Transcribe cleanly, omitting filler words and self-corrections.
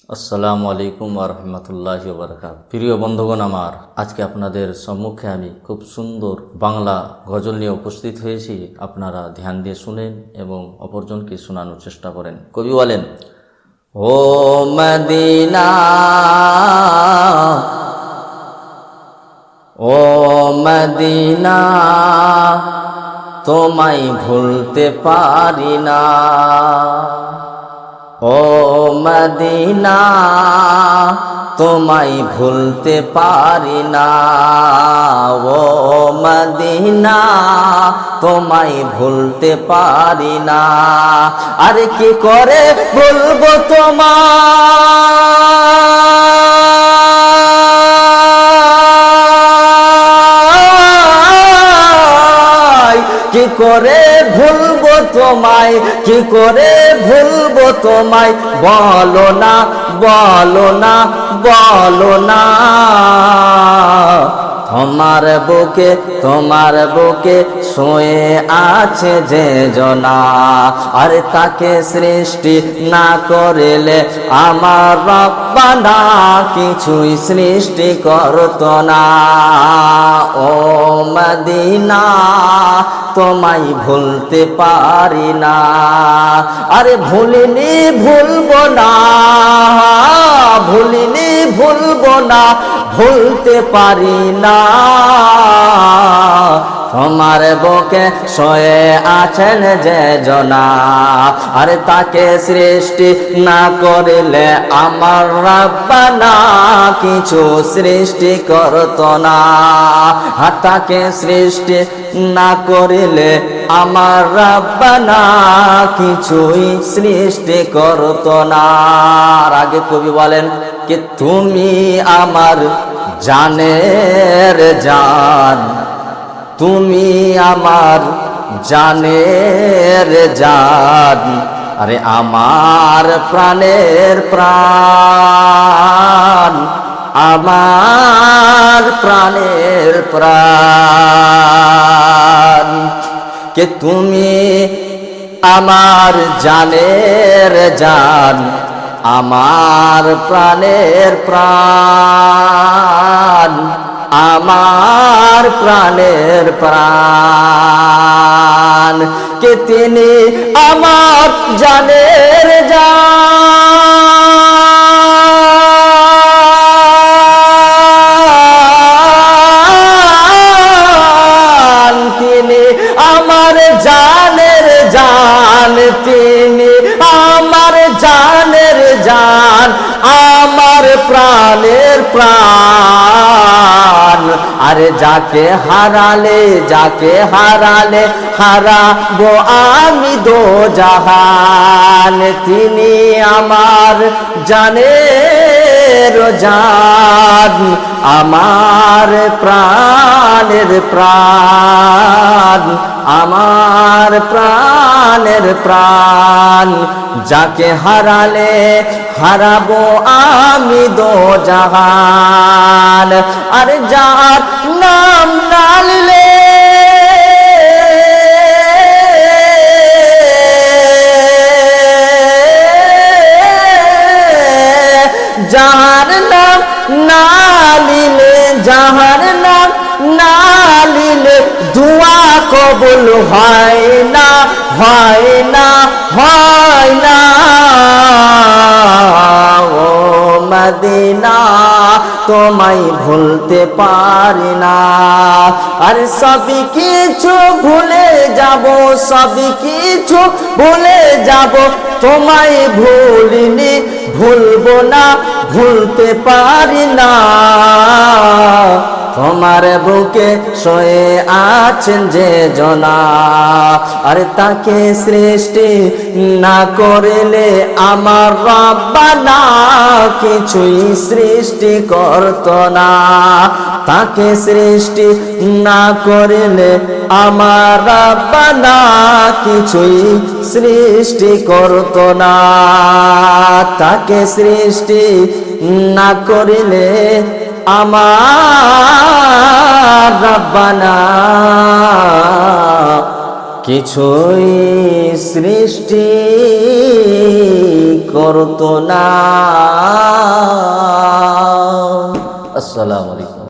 আসসালামু আলাইকুম ওয়া রাহমাতুল্লাহি ওয়া বারাকাতুহু। প্রিয় বন্ধুগণ, আমার আজকে আপনাদের সম্মুখে আমি খুব সুন্দর বাংলা গজল নিয়ে উপস্থিত হয়েছি। আপনারা ধ্যান দিয়ে শুনেন এবং অপরজনকে শোনানোর চেষ্টা করেন। কবি বলেন, ও মদিনা, ও মদিনা, তোমায় ভুলতে পারি না। ও মদিনা, তোমায় ভুলতে পারি না। ও মদিনা, তোমায় ভুলতে পারি না। আরে কি করে ভুলবো তোমায়, কি করে ভুলবো তোমায়, কি করে ভুলবো তোমায়, বলো না, বলো না, বলো না। তোমার বুকে শুয়ে আছে যে জনা, আর তাকে সৃষ্টি না করিলে আমার রব্বানা কিছুই সৃষ্টি করতো না। ও মদিনা, তোমায় ভুলতে পারি না। আরে ভুলিনি ভুলবো না, ভুলিনি ভুলবো না, ভুলতে পারি না। তোমার বুকে শুয়ে আছেন যে জনা, আরে তাকে সৃষ্টি না করিলে আমার রব্বানা কিছু সৃষ্টি করতো না। আর তাকে সৃষ্টি না করিলে আমার রব্বানা কিছুই সৃষ্টি করতো না। আর আগে কবি বলেন कि তুমি আমার জানের জান, তুমি আমার জানের জান, আরে আমার প্রাণের প্রাণ, আমার প্রাণের প্রাণ। कि তুমি আমার জানের জান, আমার প্রাণের প্রাণ, আমার প্রাণের প্রাণ। কে তিনি আমার জানের জান, তিনি আমার জানের জান, তিনি আমার জানের জান, আমার প্রাণের প্রাণ। আরে যাকে হারালে, যাকে হারালে হারাবো আমি দো জাহান, তিনি আমার জানের জান, আমার প্রাণের প্রাণ, আমার প্রাণের প্রাণ। যাকে হারালে হারাবো আমি দো জাহান, আর যার নাম না নিলে, যার নাম না নিলে, যার নাম না নিলে দুয়া কবুল হয় না, হয় না, হয় না। ও মদিনা, তোমায় ভুলতে পারি না। আর সবই কিছু ভুলে যাব, সবই কিছু ভুলে যাব, তোমায় ভুলিনি ভুলবো না, ভুলতে পারি না। তোমার বুকে শুয়ে আছেন যে জনা, আর তাকে সৃষ্টি না করিলে আমার রব্বানা কিছুই সৃষ্টি করতো না। তাকে সৃষ্টি না করিলে আমার রব্বানা কিছুই সৃষ্টি করতো না। তাকে সৃষ্টি না করিলে আমার রব্বানা কিছুই সৃষ্টি করতো না। আসসালামু আলাইকুম।